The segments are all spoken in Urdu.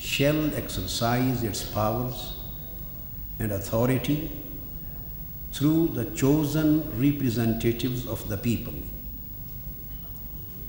shall exercise its powers and authority through the chosen representatives of the people।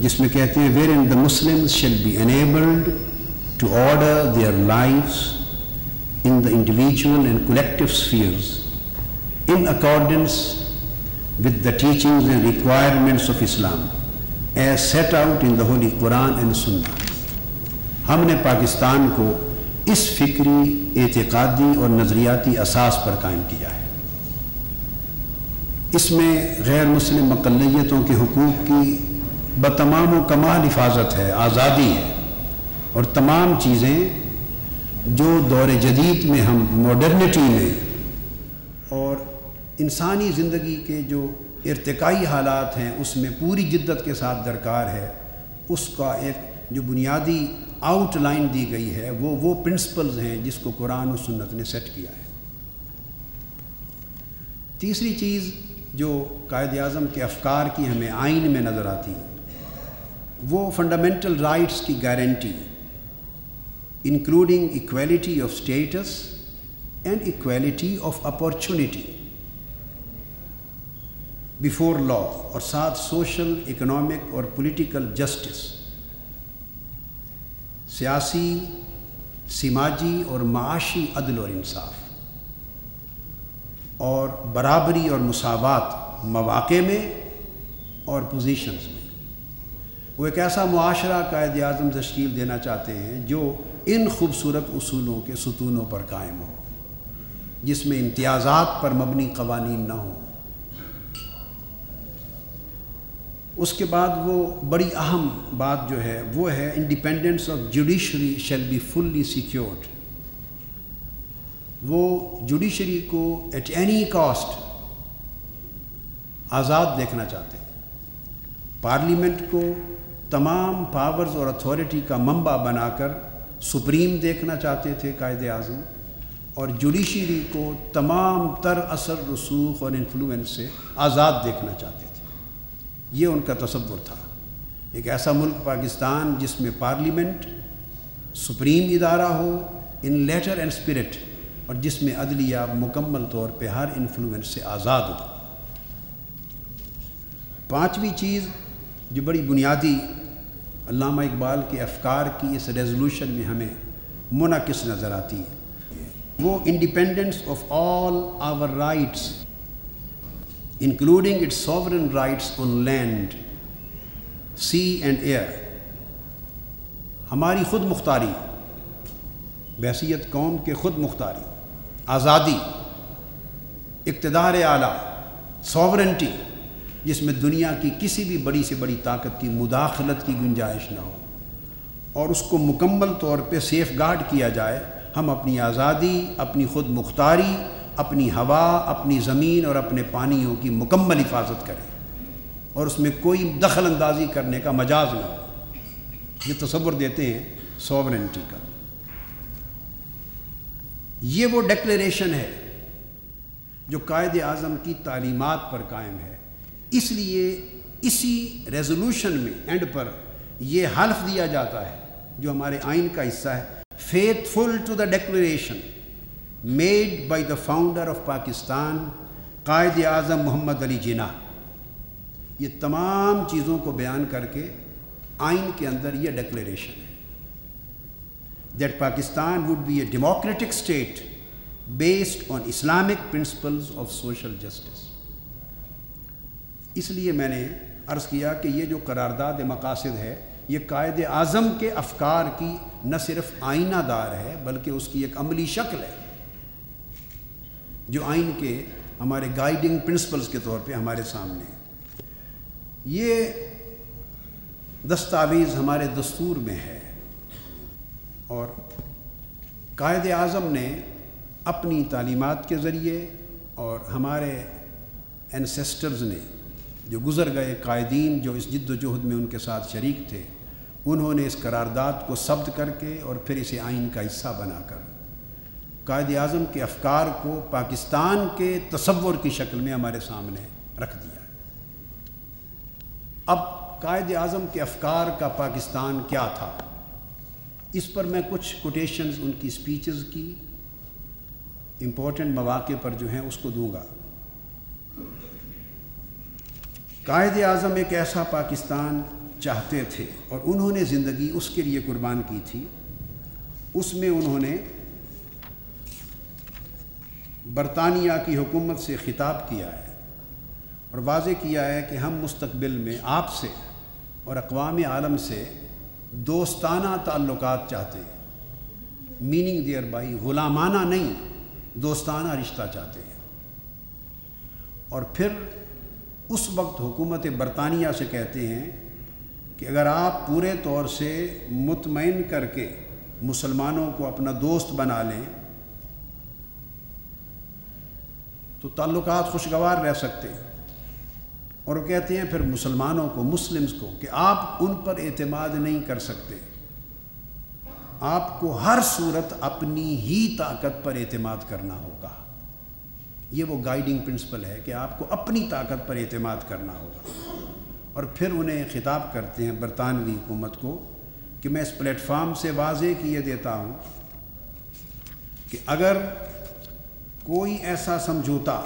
جس میں کہتے ہیں wherein the Muslims shall be enabled to order their lives in the individual and collective spheres in accordance with the teachings and requirements of Islam as set out in the Holy Quran and Sunnah. ہم نے پاکستان کو اس فکری، اعتقادی اور نظریاتی اساس پر قائم کیا ہے. اس میں غیر مسلم اقلیتوں کے حقوق کی بتمام و کمال حفاظت ہے، آزادی ہے، اور تمام چیزیں جو دور جدید میں ہم ماڈرنٹی میں اور انسانی زندگی کے جو ارتقائی حالات ہیں اس میں پوری جدت کے ساتھ درکار ہے، اس کا ایک جو بنیادی آؤٹ لائن دی گئی ہے وہ پرنسپلز ہیں جس کو قرآن و سنت نے سیٹ کیا ہے. تیسری چیز جو قائد اعظم کے افکار کی ہمیں آئین میں نظر آتی ہے وہ فنڈامنٹل رائٹس کی guarantee, including equality of status and equality of opportunity before law, اور ساتھ سوشل، اکنامک اور پولیٹیکل جسٹس، سیاسی، سماجی اور معاشی عدل اور انصاف، اور برابری اور مساوات مواقع میں اور پوزیشنز میں. وہ ایک ایسا معاشرہ قائد اعظم تشکیل دینا چاہتے ہیں جو ان خوبصورت اصولوں کے ستونوں پر قائم ہو، جس میں امتیازات پر مبنی قوانین نہ ہوں. اس کے بعد وہ بڑی اہم بات جو ہے وہ ہے independence of judiciary shall be fully secured. وہ جوڈیشری کو ایٹ اینی کاسٹ آزاد دیکھنا چاہتے ہیں. پارلیمنٹ کو تمام پاورز اور اتھارٹی کا منبع بنا کر سپریم دیکھنا چاہتے تھے قائد اعظم، اور جوڈیشری کو تمام تر اثر، رسوخ اور انفلوئنس سے آزاد دیکھنا چاہتے تھے. یہ ان کا تصور تھا. ایک ایسا ملک پاکستان جس میں پارلیمنٹ سپریم ادارہ ہو ان لیٹر اینڈ اسپرٹ، اور جس میں عدلیہ مکمل طور پہ ہر انفلوئنس سے آزاد ہو. پانچویں چیز جو بڑی بنیادی علامہ اقبال کے افکار کی اس ریزولوشن میں ہمیں منعکس نظر آتی ہے وہ independence of all our rights including its sovereign rights on land, sea and air. ہماری خود مختاری، بحیثیت قوم کے خود مختاری، آزادی، اقتدار اعلیٰ، ساورنٹی، جس میں دنیا کی کسی بھی بڑی سے بڑی طاقت کی مداخلت کی گنجائش نہ ہو، اور اس کو مکمل طور پہ سیف گارڈ کیا جائے. ہم اپنی آزادی، اپنی خود مختاری، اپنی ہوا، اپنی زمین اور اپنے پانیوں کی مکمل حفاظت کریں، اور اس میں کوئی دخل اندازی کرنے کا مجاز نہ ہو. یہ تصور دیتے ہیں سوورنٹی کا. یہ وہ ڈکلیریشن ہے جو قائد اعظم کی تعلیمات پر قائم ہے. اس لیے اسی ریزولوشن میں اینڈ پر یہ حلف دیا جاتا ہے جو ہمارے آئین کا حصہ ہے، faithful to the declaration made by the founder of Pakistan, Quaid Azam محمد علی جناح. یہ تمام چیزوں کو بیان کر کے آئین کے اندر یہ ڈکلیریشن ہے that Pakistan would be a democratic state based on Islamic principles of social justice. اس لیے میں نے عرض کیا کہ یہ جو قرارداد مقاصد ہے یہ قائد اعظم کے افکار کی نہ صرف آئینہ دار ہے بلکہ اس کی ایک عملی شکل ہے جو آئین کے ہمارے گائیڈنگ پرنسپلز کے طور پہ ہمارے سامنے ہے. یہ دستاویز ہمارے دستور میں ہے، اور قائد اعظم نے اپنی تعلیمات کے ذریعے اور ہمارے اینسیسٹرز نے جو گزر گئے قائدین جو اس جد و جہد میں ان کے ساتھ شریک تھے، انہوں نے اس قرارداد کو ثبت کر کے اور پھر اسے آئین کا حصہ بنا کر قائد اعظم کے افکار کو پاکستان کے تصور کی شکل میں ہمارے سامنے رکھ دیا. اب قائد اعظم کے افکار کا پاکستان کیا تھا، اس پر میں کچھ کوٹیشنز ان کی سپیچز کی امپورٹنٹ مواقع پر جو ہیں اس کو دوں گا. قائد اعظم ایک ایسا پاکستان چاہتے تھے اور انہوں نے زندگی اس کے لیے قربان کی تھی، اس میں انہوں نے برطانیہ کی حکومت سے خطاب کیا ہے اور واضح کیا ہے کہ ہم مستقبل میں آپ سے اور اقوام عالم سے دوستانہ تعلقات چاہتے ہیں، میننگ دیئر بائی غلامانہ نہیں، دوستانہ رشتہ چاہتے ہیں۔ اور پھر اس وقت حکومت برطانیہ سے کہتے ہیں کہ اگر آپ پورے طور سے مطمئن کر کے مسلمانوں کو اپنا دوست بنا لیں تو تعلقات خوشگوار رہ سکتے ہیں۔ اور وہ کہتے ہیں پھر مسلمانوں کو، مسلمز کو، کہ آپ ان پر اعتماد نہیں کر سکتے، آپ کو ہر صورت اپنی ہی طاقت پر اعتماد کرنا ہوگا۔ یہ وہ گائیڈنگ پرنسپل ہے کہ آپ کو اپنی طاقت پر اعتماد کرنا ہوگا۔ اور پھر انہیں خطاب کرتے ہیں برطانوی حکومت کو کہ میں اس پلیٹ فارم سے واضح کیے دیتا ہوں کہ اگر کوئی ایسا سمجھوتا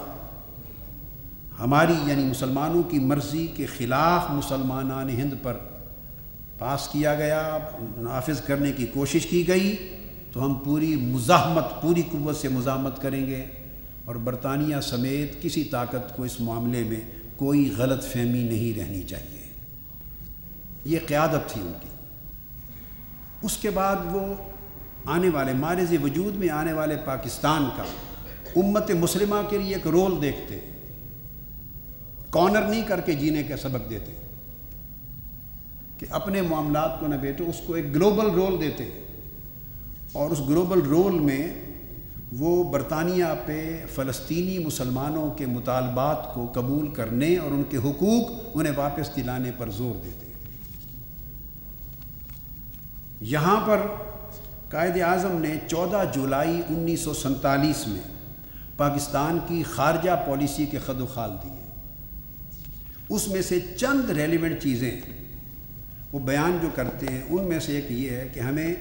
ہماری یعنی مسلمانوں کی مرضی کے خلاف مسلمانان ہند پر پاس کیا گیا، نافذ کرنے کی کوشش کی گئی، تو ہم پوری قوت سے مزاحمت کریں گے اور برطانیہ سمیت کسی طاقت کو اس معاملے میں کوئی غلط فہمی نہیں رہنی چاہیے۔ یہ قیادت تھی ان کی۔ اس کے بعد وہ آنے والے معرض وجود میں آنے والے پاکستان کا امت مسلمہ کے لیے ایک رول دیکھتے، کارنر نہیں کر کے جینے کا سبق دیتے کہ اپنے معاملات کو نہ بیٹو، اس کو ایک گلوبل رول دیتے، اور اس گلوبل رول میں وہ برطانیہ پہ فلسطینی مسلمانوں کے مطالبات کو قبول کرنے اور ان کے حقوق انہیں واپس دلانے پر زور دیتے۔ یہاں پر قائد اعظم نے 14 جولائی 1947 میں پاکستان کی خارجہ پالیسی کے خد و خال دیے۔ اس میں سے چند ریلیونٹ چیزیں وہ بیان جو کرتے ہیں، ان میں سے ایک یہ ہے کہ ہمیں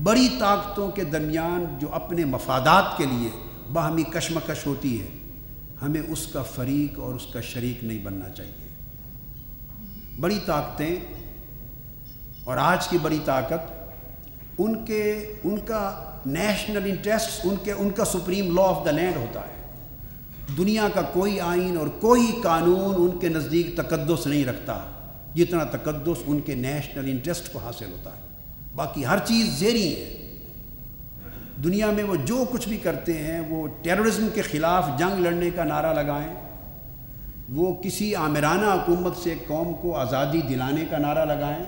بڑی طاقتوں کے درمیان جو اپنے مفادات کے لیے باہمی کشمکش ہوتی ہے، ہمیں اس کا فریق اور اس کا شریک نہیں بننا چاہیے۔ بڑی طاقتیں اور آج کی بڑی طاقت ان کا نیشنل انٹرسٹ، ان کا supreme law of the land ہوتا ہے۔ دنیا کا کوئی آئین اور کوئی قانون ان کے نزدیک تقدس نہیں رکھتا جتنا تقدس ان کے نیشنل انٹرسٹ کو حاصل ہوتا ہے۔ باقی ہر چیز زیریں ہے۔ دنیا میں وہ جو کچھ بھی کرتے ہیں، وہ ٹیررزم کے خلاف جنگ لڑنے کا نعرہ لگائیں، وہ کسی آمرانہ حکومت سے قوم کو آزادی دلانے کا نعرہ لگائیں،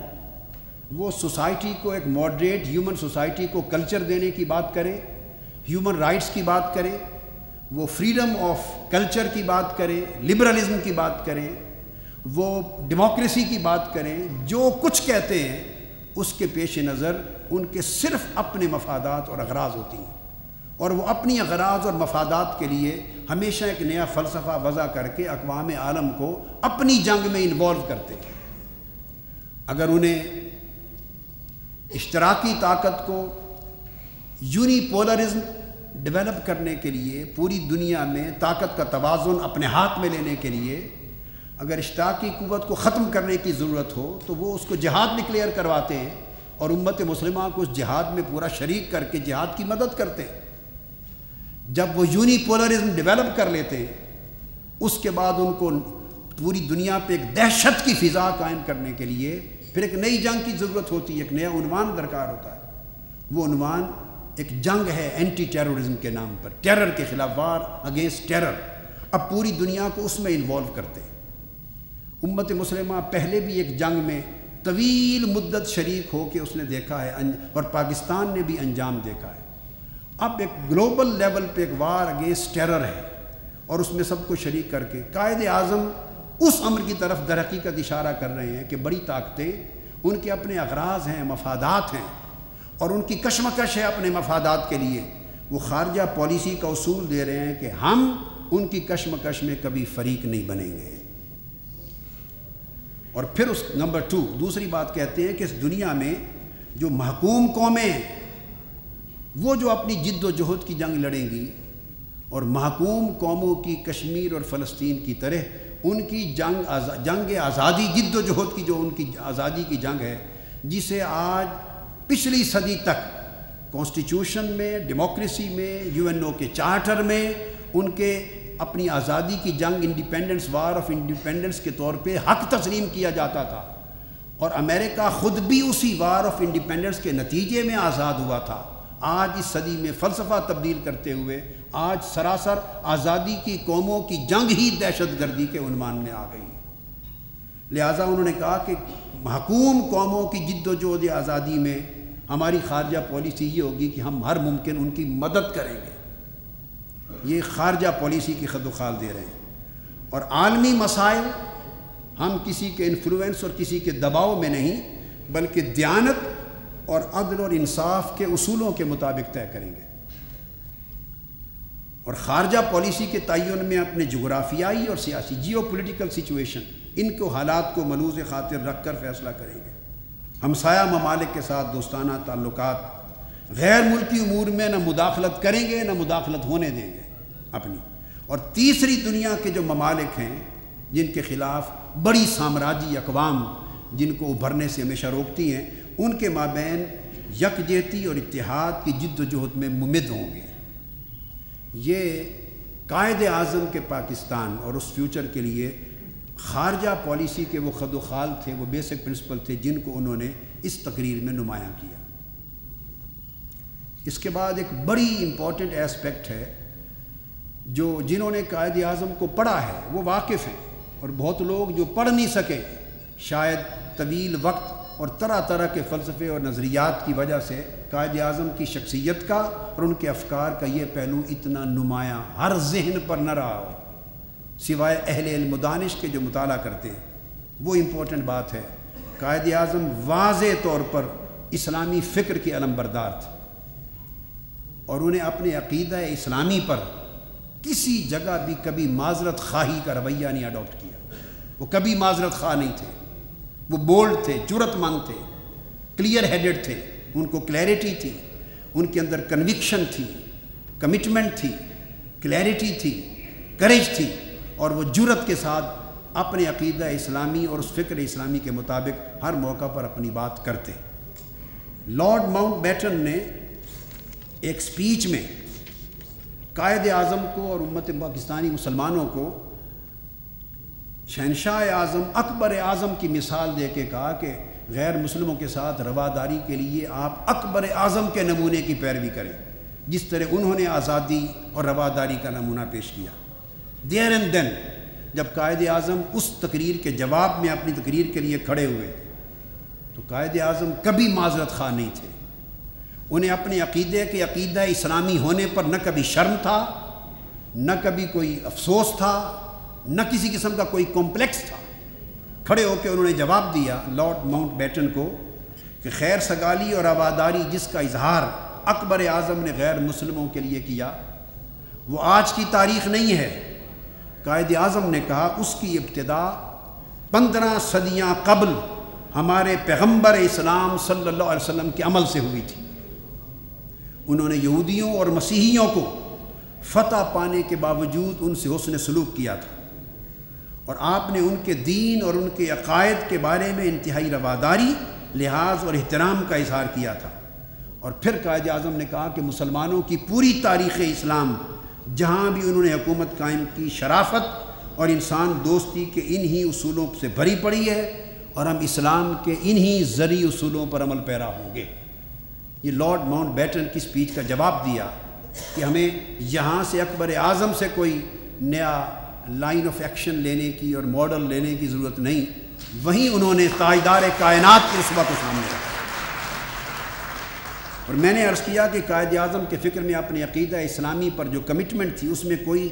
وہ سوسائٹی کو ایک ماڈریٹ ہیومن سوسائٹی کو کلچر دینے کی بات کریں، ہیومن رائٹس کی بات کریں، وہ فریڈم آف کلچر کی بات کریں، لبرلزم کی بات کریں، وہ ڈیموکریسی کی بات کریں، جو کچھ کہتے ہیں اس کے پیش نظر ان کے صرف اپنے مفادات اور اغراض ہوتی ہیں، اور وہ اپنی اغراض اور مفادات کے لیے ہمیشہ ایک نیا فلسفہ وضع کر کے اقوام عالم کو اپنی جنگ میں انوالو کرتے ہیں۔ اگر انہیں اشتراکی طاقت کو یونی پولرزم ڈیولپ کرنے کے لیے، پوری دنیا میں طاقت کا توازن اپنے ہاتھ میں لینے کے لیے اگر اشتراکی قوت کو ختم کرنے کی ضرورت ہو تو وہ اس کو جہاد ڈکلیئر کرواتے ہیں اور امت مسلمہ کو اس جہاد میں پورا شریک کر کے جہاد کی مدد کرتے ہیں۔ جب وہ یونی پولرزم ڈیولپ کر لیتے ہیں، اس کے بعد ان کو پوری دنیا پہ ایک دہشت کی فضا قائم کرنے کے لیے پھر ایک نئی جنگ کی ضرورت ہوتی ہے، ایک نیا عنوان درکار ہوتا ہے۔ وہ عنوان ایک جنگ ہے اینٹی ٹیررزم کے نام پر، ٹیرر کے خلاف، وار اگینسٹ ٹیرر۔ اب پوری دنیا کو اس میں انوالو کرتے ہیں۔ امت مسلمہ پہلے بھی ایک جنگ میں طویل مدت شریک ہو کے اس نے دیکھا ہے، اور پاکستان نے بھی انجام دیکھا ہے۔ اب ایک گلوبل لیول پہ ایک وار اگینسٹ ٹیرر ہے، اور اس میں سب کو شریک کر کے قائد اعظم اس امر کی طرف در حقیقت اشارہ کر رہے ہیں کہ بڑی طاقتیں، ان کے اپنے اغراض ہیں، مفادات ہیں، اور ان کی کشمکش ہے اپنے مفادات کے لیے۔ وہ خارجہ پالیسی کا اصول دے رہے ہیں کہ ہم ان کی کشمکش میں کبھی فریق نہیں بنیں گے۔ اور پھر اس نمبر 2 دوسری بات کہتے ہیں کہ اس دنیا میں جو محکوم قومیں ہیں، وہ جو اپنی جد و جہد کی جنگ لڑیں گی، اور محکوم قوموں کی کشمیر اور فلسطین کی طرح ان کی جنگ آزادی، جد و جہد کی جو ان کی آزادی کی جنگ ہے، جسے آج پچھلی صدی تک کانسٹیٹیوشن میں، ڈیموکریسی میں، UNO کے چارٹر میں ان کے اپنی آزادی کی جنگ، انڈیپینڈنس، وار آف انڈیپینڈنس کے طور پہ حق تسلیم کیا جاتا تھا، اور امریکہ خود بھی اسی وار آف انڈیپینڈنس کے نتیجے میں آزاد ہوا تھا۔ آج اس صدی میں فلسفہ تبدیل کرتے ہوئے آج سراسر آزادی کی قوموں کی جنگ ہی دہشت گردی کے عنوان میں آ گئی۔ لہٰذا انہوں نے کہا کہ محکوم قوموں کی جد و جہد آزادی میں ہماری خارجہ پالیسی یہ ہوگی کہ ہم ہر ممکن ان کی مدد کریں گے۔ یہ خارجہ پالیسی کی خد و خال دے رہے ہیں، اور عالمی مسائل ہم کسی کے انفلوئنس اور کسی کے دباؤ میں نہیں، بلکہ دیانت اور عدل اور انصاف کے اصولوں کے مطابق طے کریں گے، اور خارجہ پالیسی کے تعین میں اپنے جغرافیائی اور سیاسی جیو پولیٹیکل سچویشن، ان کو حالات کو ملحوظ خاطر رکھ کر فیصلہ کریں گے۔ ہمسایہ ممالک کے ساتھ دوستانہ تعلقات، غیر ملکی امور میں نہ مداخلت کریں گے نہ مداخلت ہونے دیں گے اپنی۔ اور تیسری دنیا کے جو ممالک ہیں جن کے خلاف بڑی سامراجی اقوام جن کو ابھرنے سے ہمیشہ روکتی ہیں، ان کے مابین یکجہتی اور اتحاد کی جد و جہد میں ممد ہوں گے۔ یہ قائد اعظم کے پاکستان اور اس فیوچر کے لیے خارجہ پالیسی کے وہ خد و خال تھے، وہ بیسک پرنسپل تھے جن کو انہوں نے اس تقریر میں نمایاں کیا۔ اس کے بعد ایک بڑی امپورٹنٹ ایسپیکٹ ہے جو جنہوں نے قائد اعظم کو پڑھا ہے وہ واقف ہیں، اور بہت لوگ جو پڑھ نہیں سکے شاید طویل وقت اور طرح طرح کے فلسفے اور نظریات کی وجہ سے قائد اعظم کی شخصیت کا اور ان کے افکار کا یہ پہلو اتنا نمایاں ہر ذہن پر نہ رہا ہو، سوائے اہل علم و دانش کے جو مطالعہ کرتے ہیں۔ وہ امپورٹنٹ بات ہے، قائد اعظم واضح طور پر اسلامی فکر کے علمبردار تھے، اور انہیں اپنے عقیدہ اسلامی پر کسی جگہ بھی کبھی معذرت خواہی کا رویہ نہیں اڈاپٹ کیا۔ وہ کبھی معذرت خواہ نہیں تھے، وہ بولڈ تھے، جرأت مند تھے، کلیئر ہیڈڈ تھے، ان کو کلیئرٹی تھی، ان کے اندر کنوکشن تھی، کمٹمنٹ تھی، کلیئرٹی تھی، کریج تھی، اور وہ جرأت کے ساتھ اپنے عقیدہ اسلامی اور اس فکر اسلامی کے مطابق ہر موقع پر اپنی بات کرتے۔ لارڈ ماؤنٹ بیٹن نے ایک سپیچ میں قائد اعظم کو اور امت پاکستانی مسلمانوں کو شہنشاہ اعظم اکبر اعظم کی مثال دے کے کہا کہ غیر مسلموں کے ساتھ رواداری کے لیے آپ اکبر اعظم کے نمونے کی پیروی کریں، جس طرح انہوں نے آزادی اور رواداری کا نمونہ پیش کیا۔ دیر اینڈ دین جب قائد اعظم اس تقریر کے جواب میں اپنی تقریر کے لیے کھڑے ہوئے تو قائد اعظم کبھی معذرت خواہ نہیں تھے۔ انہیں اپنے عقیدے کے عقیدہ اسلامی ہونے پر نہ کبھی شرم تھا، نہ کبھی کوئی افسوس تھا، نہ کسی قسم کا کوئی کمپلیکس تھا۔ کھڑے ہو کے انہوں نے جواب دیا لارڈ ماؤنٹ بیٹن کو کہ خیر سگالی اور رواداری جس کا اظہار اکبر اعظم نے غیر مسلموں کے لیے کیا وہ آج کی تاریخ نہیں ہے۔ قائد اعظم نے کہا اس کی ابتدا 15 صدیاں قبل ہمارے پیغمبر اسلام صلی اللہ علیہ وسلم کے عمل سے ہوئی تھی۔ انہوں نے یہودیوں اور مسیحیوں کو فتح پانے کے باوجود ان سے حسن سلوک کیا تھا، اور آپ نے ان کے دین اور ان کے عقائد کے بارے میں انتہائی رواداری، لحاظ اور احترام کا اظہار کیا تھا۔ اور پھر قائد اعظم نے کہا کہ مسلمانوں کی پوری تاریخ اسلام جہاں بھی انہوں نے حکومت قائم کی، شرافت اور انسان دوستی کے انہی اصولوں سے بھری پڑی ہے، اور ہم اسلام کے انہی زرعی اصولوں پر عمل پیرا ہوں گے۔ یہ لارڈ ماؤنٹ بیٹن کی سپیچ کا جواب دیا کہ ہمیں یہاں سے اکبر اعظم سے کوئی نیا لائن آف ایکشن لینے کی اور ماڈل لینے کی ضرورت نہیں، وہیں انہوں نے تاجدار کائنات کے رتبہ کو سامنے رکھا۔ اور میں نے عرض کیا کہ قائد اعظم کے فکر میں اپنے عقیدہ اسلامی پر جو کمٹمنٹ تھی اس میں کوئی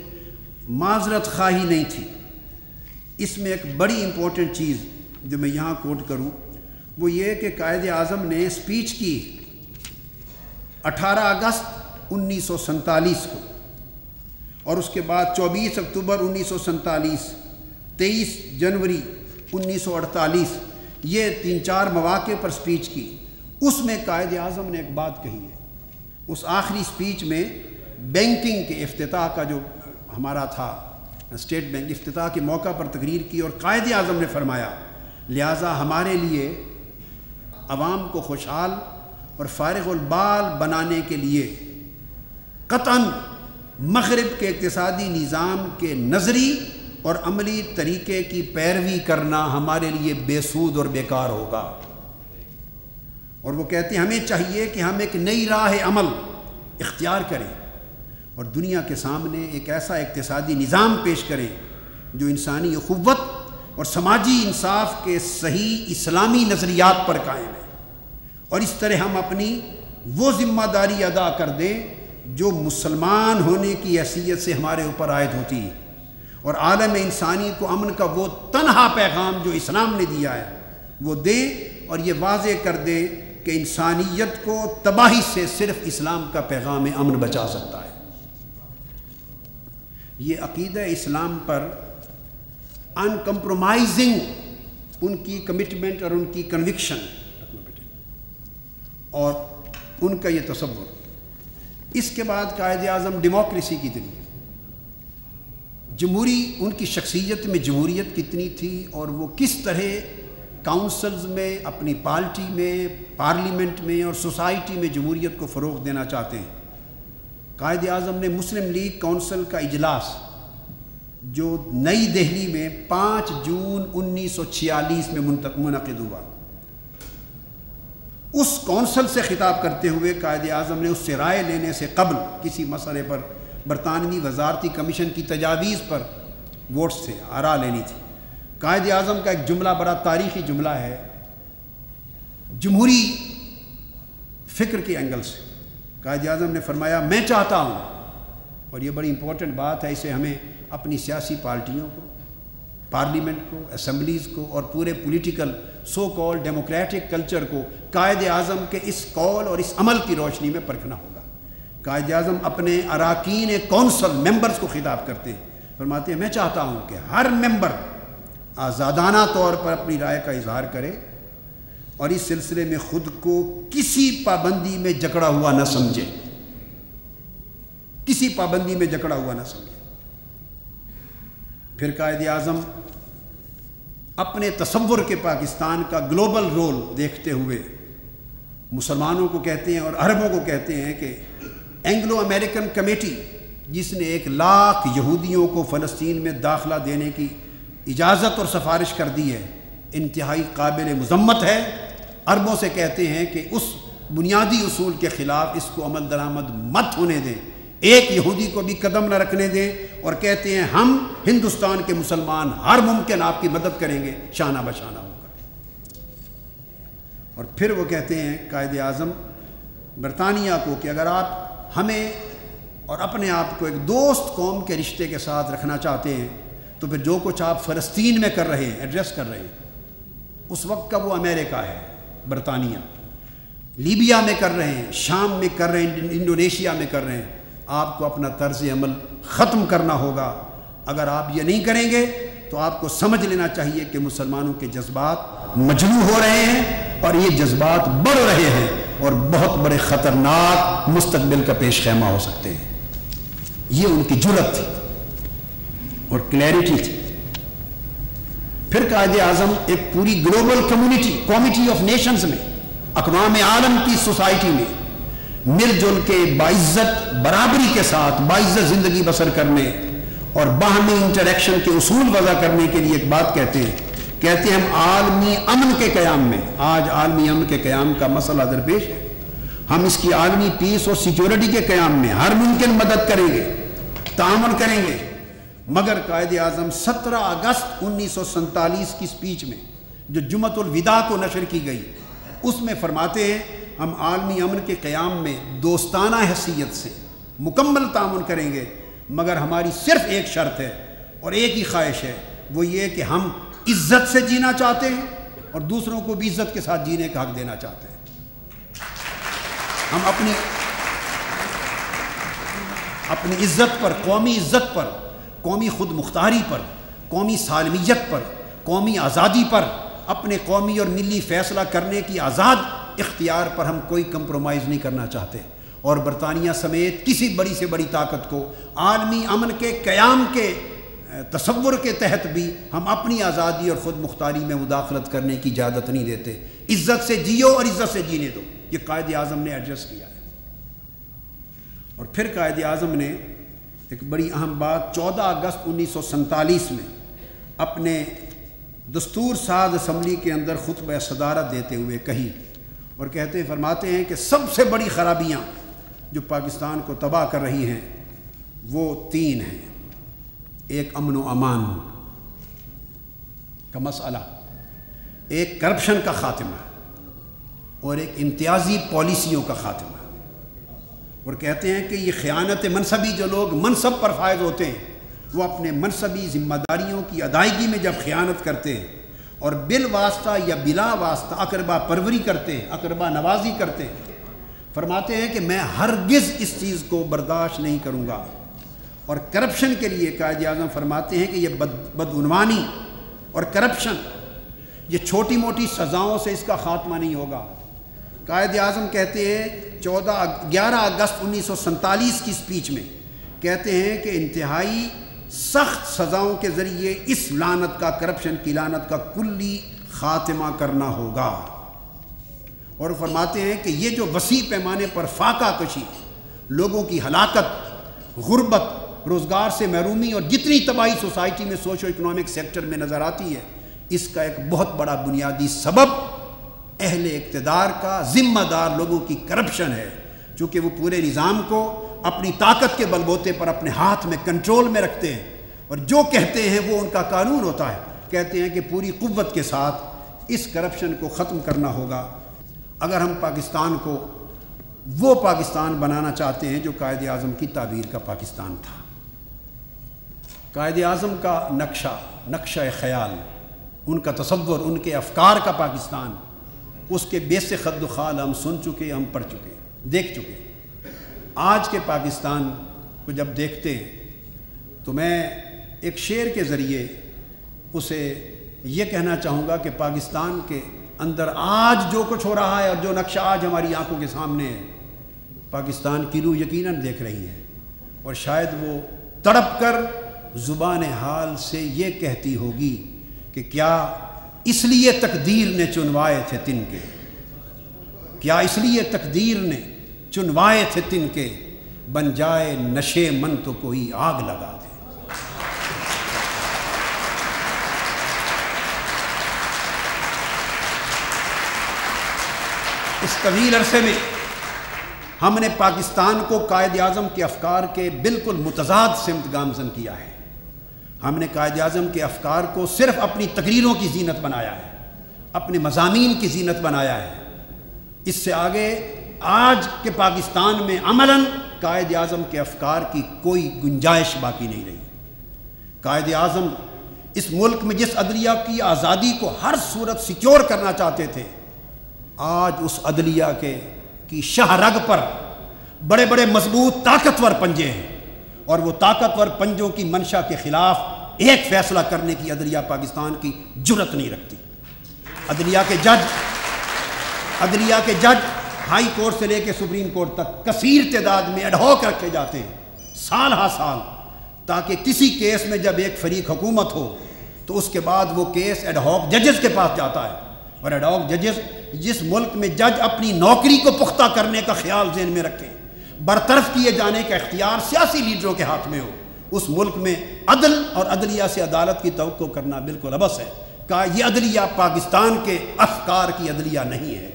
معذرت خواہی نہیں تھی۔ اس میں ایک بڑی امپورٹنٹ چیز جو میں یہاں کوٹ کروں وہ یہ کہ قائد اعظم نے سپیچ کی 18 اگست 1947 کو، اور اس کے بعد 24 اکتوبر 1947، 23 جنوری 1948، یہ 3-4 مواقع پر سپیچ کی۔ اس میں قائد اعظم نے ایک بات کہی ہے، اس آخری سپیچ میں بینکنگ کے افتتاح کا جو ہمارا تھا اسٹیٹ بینک افتتاح کے موقع پر تقریر کی اور قائد اعظم نے فرمایا لہٰذا ہمارے لیے عوام کو خوشحال اور فارغ البال بنانے کے لیے قطعاً مغرب کے اقتصادی نظام کے نظری اور عملی طریقے کی پیروی کرنا ہمارے لیے بے سود اور بیکار ہوگا۔ اور وہ کہتے ہیں ہمیں چاہیے کہ ہم ایک نئی راہ عمل اختیار کریں اور دنیا کے سامنے ایک ایسا اقتصادی نظام پیش کریں جو انسانی اخوت اور سماجی انصاف کے صحیح اسلامی نظریات پر قائم ہے، اور اس طرح ہم اپنی وہ ذمہ داری ادا کر دیں جو مسلمان ہونے کی حیثیت سے ہمارے اوپر عائد ہوتی ہے، اور عالم انسانی کو امن کا وہ تنہا پیغام جو اسلام نے دیا ہے وہ دیں، اور یہ واضح کر دیں کہ انسانیت کو تباہی سے صرف اسلام کا پیغام امن بچا سکتا ہے۔ یہ عقیدہ اسلام پر ان کمپرومائزنگ ان کی کمٹمنٹ اور ان کی کنوکشن اور ان کا یہ تصور۔ اس کے بعد قائد اعظم ڈیموکریسی کی طریقے، جمہوری، ان کی شخصیت میں جمہوریت کتنی تھی اور وہ کس طرح کاؤنسلز میں، اپنی پارٹی میں، پارلیمنٹ میں اور سوسائٹی میں جمہوریت کو فروغ دینا چاہتے ہیں۔ قائد اعظم نے مسلم لیگ کونسل کا اجلاس جو نئی دہلی میں 5 جون 1946 میں منعقد ہوا، اس کونسل سے خطاب کرتے ہوئے قائد اعظم نے اس سے رائے لینے سے قبل کسی مسئلے پر برطانوی وزارتی کمیشن کی تجاویز پر ووٹس سے آراء لینی تھی۔ قائد اعظم کا ایک جملہ بڑا تاریخی جملہ ہے جمہوری فکر کے اینگل سے۔ قائد اعظم نے فرمایا میں چاہتا ہوں، اور یہ بڑی امپورٹنٹ بات ہے، اسے ہمیں اپنی سیاسی پارٹیوں کو، پارلیمنٹ کو، اسمبلیز کو اور پورے پولیٹیکل سو کال ڈیموکریٹک کلچر کو قائد اعظم کے اس قول اور اس عمل کی روشنی میں پرکھنا ہوگا۔ قائد اعظم اپنے اراکین کونسل ممبرز کو خطاب کرتے ہیں، فرماتے ہیں میں چاہتا ہوں کہ ہر ممبر آزادانہ طور پر اپنی رائے کا اظہار کرے اور اس سلسلے میں خود کو کسی پابندی میں جکڑا ہوا نہ سمجھے، کسی پابندی میں جکڑا ہوا نہ سمجھے۔ پھر قائد اعظم اپنے تصور کے پاکستان کا گلوبل رول دیکھتے ہوئے مسلمانوں کو کہتے ہیں اور عربوں کو کہتے ہیں کہ اینگلو امریکن کمیٹی جس نے 1 لاکھ یہودیوں کو فلسطین میں داخلہ دینے کی اجازت اور سفارش کر دی ہے، انتہائی قابل مذمت ہے۔ عربوں سے کہتے ہیں کہ اس بنیادی اصول کے خلاف اس کو عمل درآمد مت ہونے دیں، ایک یہودی کو بھی قدم نہ رکھنے دیں، اور کہتے ہیں ہم ہندوستان کے مسلمان ہر ممکن آپ کی مدد کریں گے شانہ بشانہ ہو کر۔ اور پھر وہ کہتے ہیں قائد اعظم برطانیہ کو کہ اگر آپ ہمیں اور اپنے آپ کو ایک دوست قوم کے رشتے کے ساتھ رکھنا چاہتے ہیں تو پھر جو کچھ آپ فلسطین میں کر رہے ہیں، ایڈریس کر رہے ہیں، اس وقت کا وہ امریکہ ہے، برطانیہ، لیبیا میں کر رہے ہیں، شام میں کر رہے ہیں، انڈونیشیا میں کر رہے ہیں، آپ کو اپنا طرز عمل ختم کرنا ہوگا۔ اگر آپ یہ نہیں کریں گے تو آپ کو سمجھ لینا چاہیے کہ مسلمانوں کے جذبات مجروح ہو رہے ہیں اور یہ جذبات بڑھ رہے ہیں اور بہت بڑے خطرناک مستقبل کا پیش خیمہ ہو سکتے ہیں۔ یہ ان کی جرأت تھی اور کلیئرٹی تھی۔ پھر قائد اعظم ایک پوری گلوبل کمیٹی آف نیشنز میں، اقوام عالم کی سوسائٹی میں مل جل کے باعزت برابری کے ساتھ باعزت زندگی بسر کرنے اور باہمی انٹریکشن کے اصول وضع کرنے کے لیے ایک بات کہتے ہیں ہم عالمی امن کے قیام میں، آج عالمی امن کے قیام کا مسئلہ درپیش ہے، ہم اس کی عالمی پیس اور سیکیورٹی کے قیام میں ہر ممکن مدد کریں گے، تعاون کریں گے۔ مگر قائد اعظم 17 اگست 1947 کی سپیچ میں جو جمعۃ الوداع کو نشر کی گئی، اس میں فرماتے ہیں ہم عالمی امن کے قیام میں دوستانہ حیثیت سے مکمل تعاون کریں گے، مگر ہماری صرف ایک شرط ہے اور ایک ہی خواہش ہے، وہ یہ کہ ہم عزت سے جینا چاہتے ہیں اور دوسروں کو بھی عزت کے ساتھ جینے کا حق دینا چاہتے ہیں۔ ہم اپنی عزت پر، قومی عزت پر، قومی خود مختاری پر، قومی سالمیت پر، قومی آزادی پر، اپنے قومی اور ملی فیصلہ کرنے کی آزاد اختیار پر ہم کوئی کمپرومائز نہیں کرنا چاہتے، اور برطانیہ سمیت کسی بڑی سے بڑی طاقت کو عالمی امن کے قیام کے تصور کے تحت بھی ہم اپنی آزادی اور خود مختاری میں مداخلت کرنے کی اجازت نہیں دیتے. عزت سے جیو اور عزت سے جینے دو. یہ قائد اعظم نے ایڈریس کیا ہے. اور پھر قائد اعظم نے ایک بڑی اہم بات 14 اگست 1947 میں اپنے دستور ساز اسمبلی کے اندر خطبہ صدارت دیتے ہوئے کہی اور فرماتے ہیں کہ سب سے بڑی خرابیاں جو پاکستان کو تباہ کر رہی ہیں وہ 3 ہیں. ایک امن و امان کا مسئلہ, ایک کرپشن کا خاتمہ اور ایک امتیازی پالیسیوں کا خاتمہ. اور کہتے ہیں کہ یہ خیانت منصبی جو لوگ منصب پر فائز ہوتے ہیں وہ اپنے منصبی ذمہ داریوں کی ادائیگی میں جب خیانت کرتے ہیں اور بالواسطہ یا بلا واسطہ اقربا پروری کرتے ہیں, اقربا نوازی کرتے ہیں, فرماتے ہیں کہ میں ہرگز اس چیز کو برداشت نہیں کروں گا. اور کرپشن کے لیے قائد اعظم فرماتے ہیں کہ یہ بدعنوانی اور کرپشن یہ چھوٹی موٹی سزاؤں سے اس کا خاتمہ نہیں ہوگا. قائد اعظم کہتے ہیں 11 اگست 1947 کی سپیچ میں کہتے ہیں کہ انتہائی سخت سزاؤں کے ذریعے اس لعنت کا, کرپشن کی لعنت کا کلی خاتمہ کرنا ہوگا. اور فرماتے ہیں کہ یہ جو وسیع پیمانے پر فاقہ کشی, لوگوں کی ہلاکت, غربت, روزگار سے محرومی اور جتنی تباہی سوسائٹی میں سوشو اکنامک سیکٹر میں نظر آتی ہے, اس کا ایک بہت بڑا بنیادی سبب اہل اقتدار کا, ذمہ دار لوگوں کی کرپشن ہے. چونکہ وہ پورے نظام کو اپنی طاقت کے بلبوتے پر اپنے ہاتھ میں کنٹرول میں رکھتے ہیں اور جو کہتے ہیں وہ ان کا قانون ہوتا ہے. کہتے ہیں کہ پوری قوت کے ساتھ اس کرپشن کو ختم کرنا ہوگا اگر ہم پاکستان کو وہ پاکستان بنانا چاہتے ہیں جو قائد اعظم کی تعبیر کا پاکستان تھا. قائد اعظم کا نقشہ خیال, ان کا تصور, ان کے افکار کا پاکستان, اس کے بے سے خد و خال ہم سن چکے, ہم پڑھ چکے, دیکھ چکے. آج کے پاکستان کو جب دیکھتے ہیں تو میں ایک شعر کے ذریعے اسے یہ کہنا چاہوں گا کہ پاکستان کے اندر آج جو کچھ ہو رہا ہے اور جو نقشہ آج ہماری آنکھوں کے سامنے ہے, پاکستان کی روح یقیناً دیکھ رہی ہے اور شاید وہ تڑپ کر زبان حال سے یہ کہتی ہوگی کہ کیا اس لیے تقدیر نے چنوائے تھے تن کے, کیا اس لیے تقدیر نے چنوائے تھے تن کے, بن جائے نشے من تو کوئی آگ لگا دے. اس طویل عرصے میں ہم نے پاکستان کو قائد اعظم کے افکار کے بالکل متضاد سمت گامزن کیا ہے. ہم نے قائد اعظم کے افکار کو صرف اپنی تقریروں کی زینت بنایا ہے, اپنے مضامین کی زینت بنایا ہے. اس سے آگے آج کے پاکستان میں عملاً قائد اعظم کے افکار کی کوئی گنجائش باقی نہیں رہی. قائد اعظم اس ملک میں جس عدلیہ کی آزادی کو ہر صورت سیکیور کرنا چاہتے تھے, آج اس عدلیہ کی شاہ رگ پر بڑے بڑے مضبوط طاقتور پنجے ہیں اور وہ طاقتور پنجوں کی منشا کے خلاف ایک فیصلہ کرنے کی عدلیہ پاکستان کی جرت نہیں رکھتی. عدلیہ کے جج ہائی کورٹ سے لے کے سپریم کورٹ تک کثیر تعداد میں ایڈ ہاک رکھے جاتے ہیں سال ہا سال, تاکہ کسی کیس میں جب ایک فریق حکومت ہو تو اس کے بعد وہ کیس ایڈ ہاک ججز کے پاس جاتا ہے. اور ایڈ ہاک ججز, جس ملک میں جج اپنی نوکری کو پختہ کرنے کا خیال ذہن میں رکھے, برطرف کیے جانے کا اختیار سیاسی لیڈروں کے ہاتھ میں ہو, اس ملک میں عدل اور عدلیہ سے عدالت کی توقع کرنا بالکل عبث ہے. کہ یہ عدلیہ پاکستان کے افکار کی عدلیہ نہیں ہے.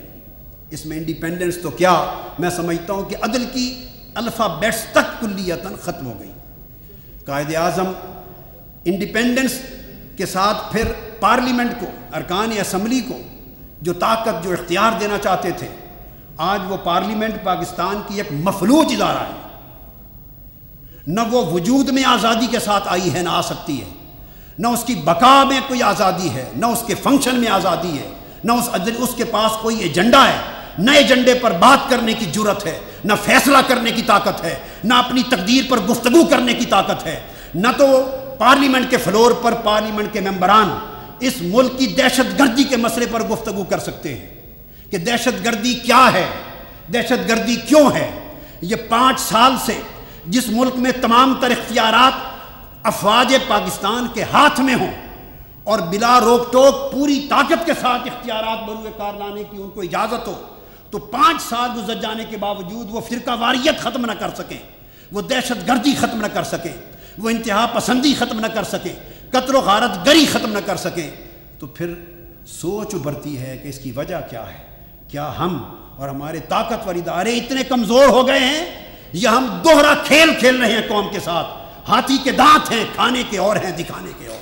اس میں انڈیپینڈنس تو کیا, میں سمجھتا ہوں کہ عدل کی الفابیٹس تک کلیتاً ختم ہو گئی. قائد اعظم انڈیپینڈنس کے ساتھ پھر پارلیمنٹ کو, ارکان اسمبلی کو جو طاقت, جو اختیار دینا چاہتے تھے, آج وہ پارلیمنٹ پاکستان کی ایک مفلوج ادارہ ہے. نہ وہ وجود میں آزادی کے ساتھ آئی ہے, نہ آ سکتی ہے, نہ اس کی بقا میں کوئی آزادی ہے, نہ اس کے فنکشن میں آزادی ہے, نہ اس کے پاس کوئی ایجنڈا ہے, نہ ایجنڈے پر بات کرنے کی جرت ہے, نہ فیصلہ کرنے کی طاقت ہے, نہ اپنی تقدیر پر گفتگو کرنے کی طاقت ہے. نہ تو پارلیمنٹ کے فلور پر پارلیمنٹ کے ممبران اس ملک کی دہشت گردی کے مسئلے پر گفتگو کر سکتے ہیں کہ دہشت گردی کیا ہے, دہشت گردی کیوں ہے. یہ 5 سال سے جس ملک میں تمام تر اختیارات افواج پاکستان کے ہاتھ میں ہوں اور بلا روک ٹوک پوری طاقت کے ساتھ اختیارات بروئے کار لانے کی ان کو اجازت ہو، تو 5 سال گزر جانے کے باوجود وہ فرقہ واریت ختم نہ کر سکیں، وہ دہشت گردی ختم نہ کر سکیں، وہ انتہا پسندی ختم نہ کر سکیں، قتل و غارت گری ختم نہ کر سکیں، تو پھر سوچ ابھرتی ہے کہ اس کی وجہ کیا ہے؟ کیا ہم اور ہمارے طاقتور ادارے اتنے کمزور ہو گئے ہیں، یا ہم دوہرا کھیل کھیل رہے ہیں قوم کے ساتھ؟ ہاتھی کے دانت ہیں، کھانے کے اور ہیں، دکھانے کے اور۔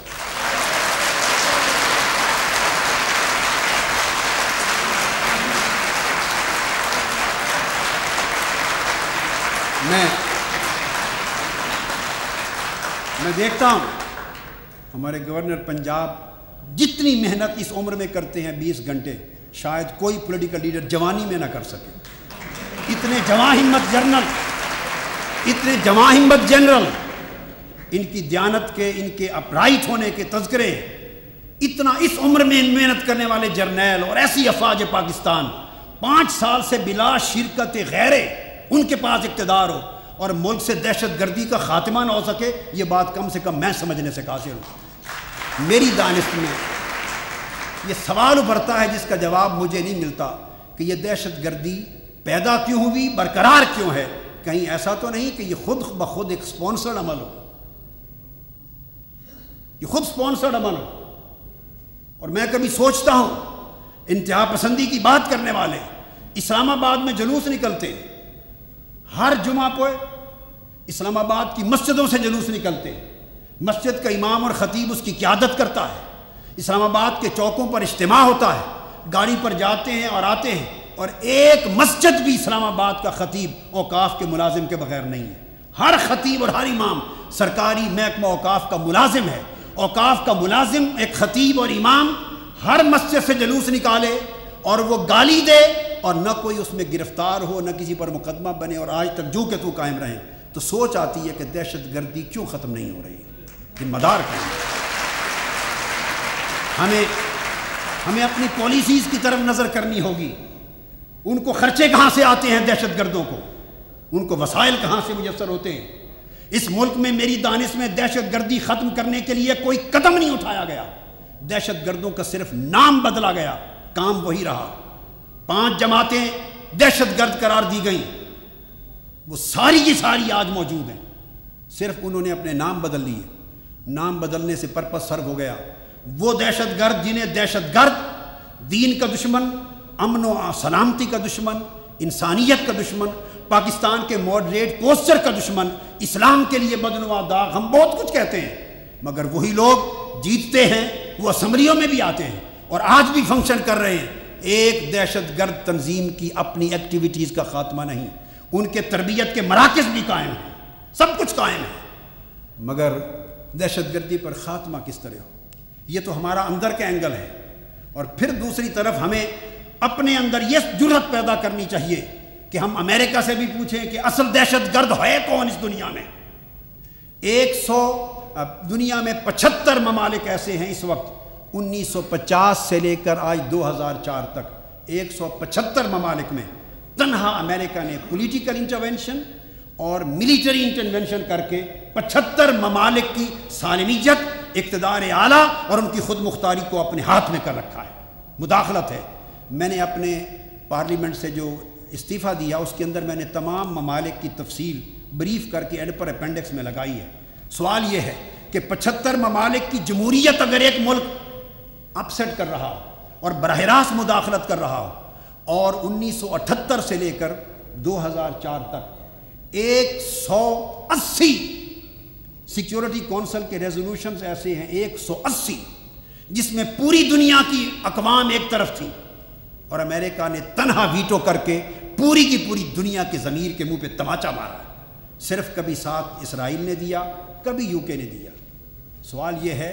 میں دیکھتا ہوں ہمارے گورنر پنجاب جتنی محنت اس عمر میں کرتے ہیں 20 گھنٹے، شاید کوئی پولیٹیکل لیڈر جوانی میں نہ کر سکے۔ اتنے جواں ہمت جنرل، اتنے جواں ہمت جنرل، ان کی دیانت کے، ان کے اپرائٹ ہونے کے تذکرے، اتنا اس عمر میں محنت کرنے والے جرنیل اور ایسی افواج پاکستان 5 سال سے بلا شرکت غیرے ان کے پاس اقتدار ہو اور ملک سے دہشت گردی کا خاتمہ نہ ہو سکے، یہ بات کم سے کم میں سمجھنے سے قاصر ہوں۔ میری دانست میں یہ سوال ابھرتا ہے جس کا جواب مجھے نہیں ملتا کہ یہ دہشت گردی پیدا کیوں ہوئی، برقرار کیوں ہے؟ کہیں ایسا تو نہیں کہ یہ خود بخود ایک سپانسرڈ عمل ہو، یہ خود سپانسرڈ عمل ہو؟ اور میں کبھی سوچتا ہوں انتہا پسندی کی بات کرنے والے اسلام آباد میں جلوس نکلتے، ہر جمعہ کو اسلام آباد کی مسجدوں سے جلوس نکلتے، مسجد کا امام اور خطیب اس کی قیادت کرتا ہے، اسلام آباد کے چوکوں پر اجتماع ہوتا ہے، گاڑی پر جاتے ہیں اور آتے ہیں، اور ایک مسجد بھی اسلام آباد کا خطیب اوقاف کے ملازم کے بغیر نہیں ہے۔ ہر خطیب اور ہر امام سرکاری محکمہ اوقاف کا ملازم ہے۔ اوقاف کا ملازم ایک خطیب اور امام ہر مسجد سے جلوس نکالے اور وہ گالی دے اور نہ کوئی اس میں گرفتار ہو، نہ کسی پر مقدمہ بنے، اور آج تک جو کہ تو قائم رہیں، تو سوچ آتی ہے کہ دہشت گردی کیوں ختم نہیں ہو رہی؟ ذمہ دار کیا ہے؟ ہمیں اپنی پالیسیز کی طرف نظر کرنی ہوگی۔ ان کو خرچے کہاں سے آتے ہیں دہشت گردوں کو؟ ان کو وسائل کہاں سے میسر ہوتے ہیں؟ اس ملک میں میری دانش میں دہشت گردی ختم کرنے کے لیے کوئی قدم نہیں اٹھایا گیا، دہشت گردوں کا صرف نام بدلا گیا، کام وہی رہا۔ 5 جماعتیں دہشت گرد قرار دی گئیں، وہ ساری کی ساری آج موجود ہیں، صرف انہوں نے اپنے نام بدل لیے۔ نام بدلنے سے پرپس سرو ہو گیا۔ وہ دہشت گرد جنہیں دہشت گرد، دین کا دشمن، امن و سلامتی کا دشمن، انسانیت کا دشمن، پاکستان کے ماڈریٹ پوسچر کا دشمن، اسلام کے لیے بدنما داغ، ہم بہت کچھ کہتے ہیں، مگر وہی لوگ جیتتے ہیں، وہ اسمبلیوں میں بھی آتے ہیں اور آج بھی فنکشن کر رہے ہیں۔ ایک دہشت گرد تنظیم کی اپنی ایکٹیویٹیز کا خاتمہ نہیں، ان کے تربیت کے مراکز بھی قائم ہیں، سب کچھ قائم ہے، مگر دہشت گردی پر خاتمہ کس طرح ہو؟ یہ تو ہمارا اندر کا اینگل ہے۔ اور پھر دوسری طرف ہمیں اپنے اندر یہ جرأت پیدا کرنی چاہیے کہ ہم امریکہ سے بھی پوچھیں کہ اصل دہشت گرد ہے کون اس دنیا میں؟ دنیا میں 75 ممالک ایسے ہیں اس وقت، 1950 سے لے کر آج 2004 تک 175 ممالک میں تنہا امریکہ نے پولیٹیکل انٹرونشن اور ملیٹری انٹرونشن کر کے 75 ممالک کی سالمیت، اقتدار اعلیٰ اور ان کی خود مختاری کو اپنے ہاتھ میں کر رکھا ہے، مداخلت ہے۔ میں نے اپنے پارلیمنٹ سے جو استعفیٰ دیا اس کے اندر میں نے تمام ممالک کی تفصیل بریف کر کے ایڈ پر اپینڈکس میں لگائی ہے۔ سوال یہ ہے کہ 75 ممالک کی جمہوریت اگر ایک ملک اپسیٹ کر رہا ہو اور براہ راست مداخلت کر رہا ہو، اور 1978 سے لے کر 2004 تک 180 سیکیورٹی کونسل کے ریزولوشنز ایسے ہیں، 180، جس میں پوری دنیا کی اقوام ایک طرف تھی اور امریکہ نے تنہا ویٹو کر کے پوری کی پوری دنیا کے ضمیر کے منہ پہ تماچا مارا ہے۔ صرف کبھی ساتھ اسرائیل نے دیا، کبھی یو کے نے دیا۔ سوال یہ ہے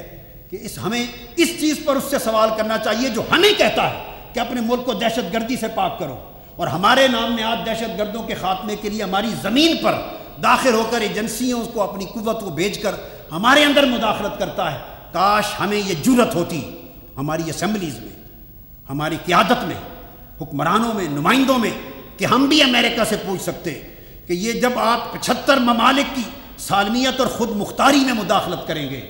کہ ہمیں اس چیز پر اس سے سوال کرنا چاہیے جو ہمیں کہتا ہے کہ اپنے ملک کو دہشت گردی سے پاک کرو، اور ہمارے نام نے آج دہشت گردوں کے خاتمے کے لیے ہماری زمین پر داخل ہو کر ایجنسیوں کو اپنی قوت کو بھیج کر ہمارے اندر مداخلت کرتا ہے۔ کاش ہمیں یہ جرأت ہوتی ہماری اسمبلیز میں، ہماری قیادت میں، حکمرانوں میں، نمائندوں میں، کہ ہم بھی امریکہ سے پوچھ سکتے کہ یہ جب آپ 75 ممالک کی سالمیت اور خود مختاری میں مداخلت کریں گے،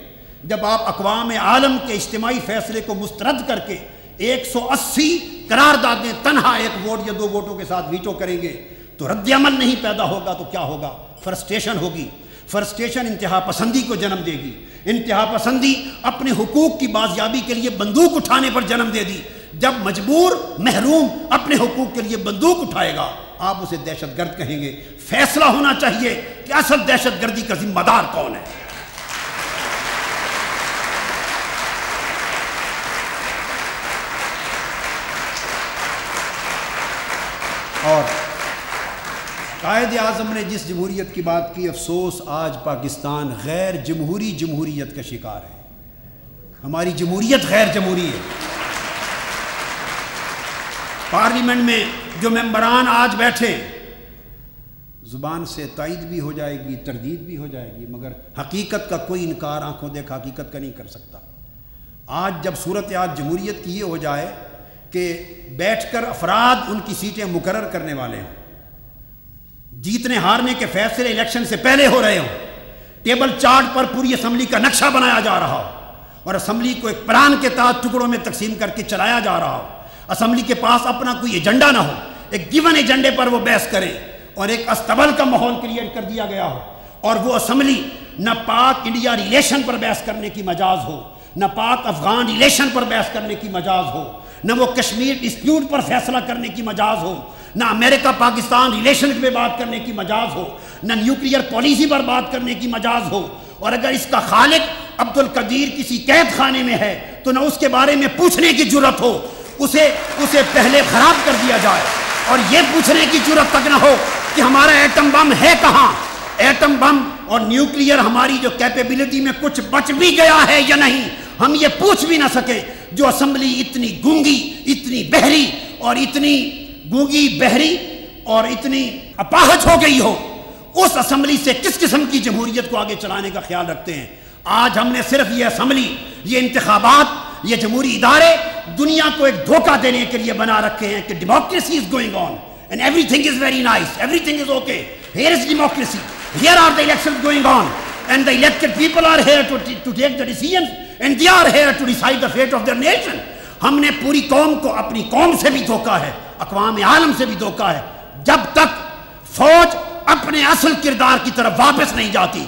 جب آپ اقوام عالم کے اجتماعی فیصلے کو مسترد کر کے 180 قراردادیں تنہا ایک ووٹ یا 2 ووٹوں کے ساتھ ویٹو کریں گے تو رد عمل نہیں پیدا ہوگا تو کیا ہوگا؟ فرسٹریشن ہوگی۔ فرسٹریشن انتہا پسندی کو جنم دے گی، انتہا پسندی اپنے حقوق کی بازیابی کے لیے بندوق اٹھانے پر جنم دے دی۔ جب مجبور محروم اپنے حقوق کے لیے بندوق اٹھائے گا آپ اسے دہشت گرد کہیں گے۔ فیصلہ ہونا چاہیے کہ اصل دہشت گردی کا ذمہ دار کون ہے۔ اور قائد اعظم نے جس جمہوریت کی بات کی، افسوس آج پاکستان غیر جمہوری جمہوریت کا شکار ہے۔ ہماری جمہوریت غیر جمہوری ہے۔ پارلیمنٹ میں جو ممبران آج بیٹھے، زبان سے تائید بھی ہو جائے گی، تردید بھی ہو جائے گی، مگر حقیقت کا کوئی انکار آنکھوں دیکھا حقیقت کا نہیں کر سکتا۔ آج جب صورتحال جمہوریت کی یہ ہو جائے کہ بیٹھ کر افراد ان کی سیٹیں مقرر کرنے والے ہوں، جیتنے ہارنے کے فیصلے الیکشن سے پہلے ہو رہے ہوں، ٹیبل چارٹ پر پوری اسمبلی کا نقشہ بنایا جا رہا ہو اور اسمبلی کو ایک پلان کے تحت ٹکڑوں میں تقسیم کر کے چلایا جا رہا ہو، اسمبلی کے پاس اپنا کوئی ایجنڈا نہ ہو، ایک گیون ایجنڈے پر وہ بحث کریں اور ایک استبل کا ماحول کریٹ کر دیا گیا ہو، اور وہ اسمبلی نہ پاک انڈیا ریلیشن پر بحث کرنے کی مجاز ہو، نہ پاک افغان ریلیشن پر بحث کرنے کی مجاز ہو، نہ وہ کشمیر ڈسپیوٹ پر فیصلہ کرنے کی مجاز ہو، نہ امریکہ پاکستان ریلیشن پہ بات کرنے کی مجاز ہو، نہ نیوکلیئر پالیسی پر بات کرنے کی مجاز ہو، اور اگر اس کا خالق عبد القدیر کسی قید خانے میں ہے تو نہ اس کے بارے میں پوچھنے کی جرت ہو، اسے پہلے خراب کر دیا جائے، اور یہ پوچھنے کی جرت تک نہ ہو کہ ہمارا ایٹم بم ہے کہاں، ایٹم بم اور نیوکلیئر ہماری جو کیپیبلٹی میں کچھ بچ بھی گیا ہے یا نہیں، ہم یہ پوچھ بھی نہ سکے۔ جو اسمبلی اتنی گونگی، اتنی بہری اور اتنی گونگی بہری اور اتنی اپاہج ہو گئی ہو، اس اسمبلی سے کس قسم کی جمہوریت کو آگے چلانے کا خیال رکھتے ہیں؟ آج ہم نے صرف یہ اسمبلی، یہ انتخابات، یہ جمہوری ادارے دنیا کو ایک دھوکہ دینے کے لیے بنا رکھے ہیں کہ democracy is going on and everything is very nice, everything is okay, here is democracy, here are the election going on and the elected people are here to take the decision and they are here to decide the fate of their nation. ہم نے پوری قوم کو، اپنی قوم سے بھی دھوکا ہے، اقوام عالم سے بھی دھوکا ہے۔ جب تک فوج اپنے اصل کردار کی طرف واپس نہیں جاتی،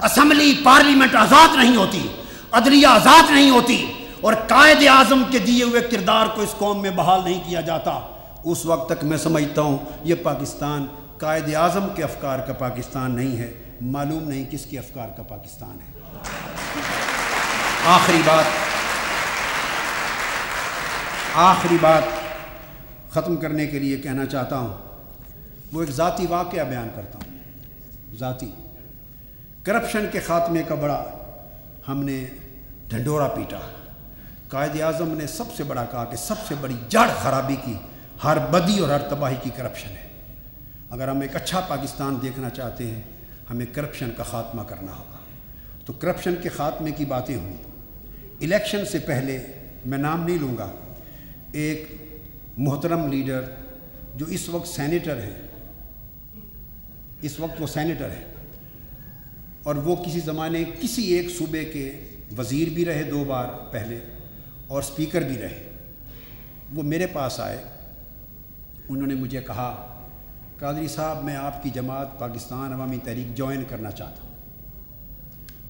اسمبلی پارلیمنٹ آزاد نہیں ہوتی، عدلیہ آزاد نہیں ہوتی، اور قائد اعظم کے دیے ہوئے کردار کو اس قوم میں بحال نہیں کیا جاتا، اس وقت تک میں سمجھتا ہوں یہ پاکستان قائد اعظم کے افکار کا پاکستان نہیں ہے، معلوم نہیں کس کے افکار کا پاکستان ہے۔ آخری بات ختم کرنے کے لیے کہنا چاہتا ہوں، وہ ایک ذاتی واقعہ بیان کرتا ہوں۔ ذاتی کرپشن کے خاتمے کا بڑا ہم نے ڈھنڈورا پیٹا۔ قائد اعظم نے سب سے بڑا کہا کہ سب سے بڑی جڑ خرابی کی، ہر بدی اور ہر تباہی کی کرپشن ہے۔ اگر ہم ایک اچھا پاکستان دیکھنا چاہتے ہیں ہمیں کرپشن کا خاتمہ کرنا ہوگا۔ تو کرپشن کے خاتمے کی باتیں ہوئی۔ الیکشن سے پہلے، میں نام نہیں لوں گا، ایک محترم لیڈر جو اس وقت سینیٹر ہے، اس وقت وہ سینیٹر ہے، اور وہ کسی زمانے کسی ایک صوبے کے وزیر بھی رہے 2 بار پہلے اور اسپیکر بھی رہے، وہ میرے پاس آئے۔ انہوں نے مجھے کہا، قادری صاحب میں آپ کی جماعت پاکستان عوامی تحریک جوائن کرنا چاہتا ہوں۔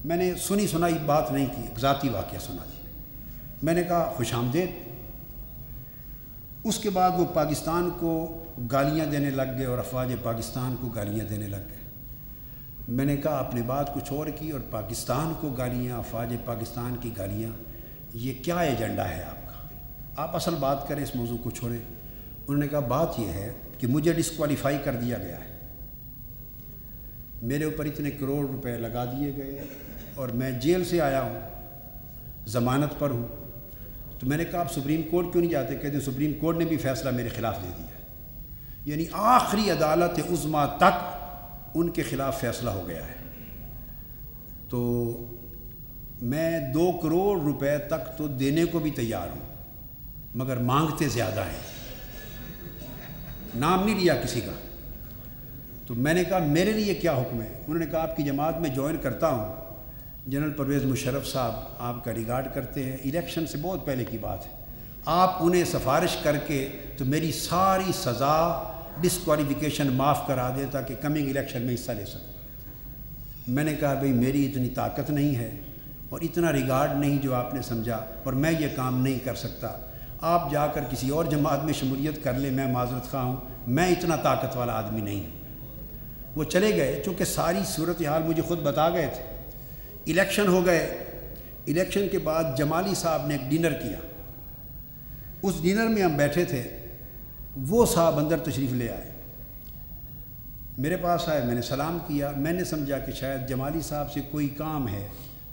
میں نے سنی سنائی بات نہیں کی، ایک ذاتی واقعہ سنا دی۔ میں نے کہا خوش آمدید۔ اس کے بعد وہ پاکستان کو گالیاں دینے لگ گئے اور افواج پاکستان کو گالیاں دینے لگ گئے۔ میں نے کہا آپ نے بات کچھ اور کی اور پاکستان کو گالیاں، افواج پاکستان کی گالیاں، یہ کیا ایجنڈا ہے آپ کا؟ آپ اصل بات کریں، اس موضوع کو چھوڑیں۔ انہوں نے کہا بات یہ ہے کہ مجھے ڈسکوالیفائی کر دیا گیا ہے، میرے اوپر اتنے کروڑ روپے لگا دیے گئے اور میں جیل سے آیا ہوں، ضمانت پر ہوں۔ تو میں نے کہا آپ سپریم کورٹ کیوں نہیں جاتے؟ کہتے ہیں سپریم کورٹ نے بھی فیصلہ میرے خلاف دے دیا، یعنی آخری عدالت عظمیٰ تک ان کے خلاف فیصلہ ہو گیا ہے۔ تو میں 2 کروڑ روپے تک تو دینے کو بھی تیار ہوں، مگر مانگتے زیادہ ہیں، نام نہیں لیا کسی کا۔ تو میں نے کہا میرے لیے کیا حکم ہے؟ انہوں نے کہا آپ کی جماعت میں جوائن کرتا ہوں، جنرل پرویز مشرف صاحب آپ کا ریگارڈ کرتے ہیں، الیکشن سے بہت پہلے کی بات ہے، آپ انہیں سفارش کر کے تو میری ساری سزا ڈسکوالیفیکیشن معاف کرا دیں تاکہ کمنگ الیکشن میں حصہ لے سکوں۔ میں نے کہا بھئی میری اتنی طاقت نہیں ہے اور اتنا ریگارڈ نہیں جو آپ نے سمجھا، اور میں یہ کام نہیں کر سکتا، آپ جا کر کسی اور جماعت میں شمولیت کر لیں، میں معذرت خواہ ہوں، میں اتنا طاقت والا آدمی نہیں ہوں۔ وہ چلے گئے، چونکہ ساری صورتحال مجھے خود بتا گئے تھے۔ الیکشن ہو گئے، الیکشن کے بعد جمالی صاحب نے ایک ڈنر کیا، اس ڈنر میں ہم بیٹھے تھے، وہ صاحب اندر تشریف لے آئے، میرے پاس آئے، میں نے سلام کیا، میں نے سمجھا کہ شاید جمالی صاحب سے کوئی کام ہے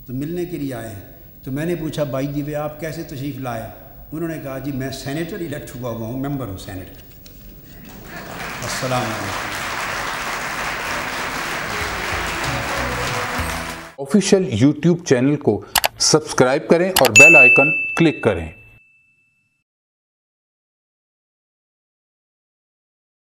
تو ملنے کے لیے آئے ہیں، تو میں نے پوچھا بھائی جی آپ کیسے تشریف لائے؟ انہوں نے کہا جی میں سینیٹر الیکٹ ہوا ہوں، ممبر ہوں سینیٹ کا۔ السلام علیکم۔ آفیشیل یوٹیوب چینل کو سبسکرائب کریں اور بیل آئیکن کلک کریں۔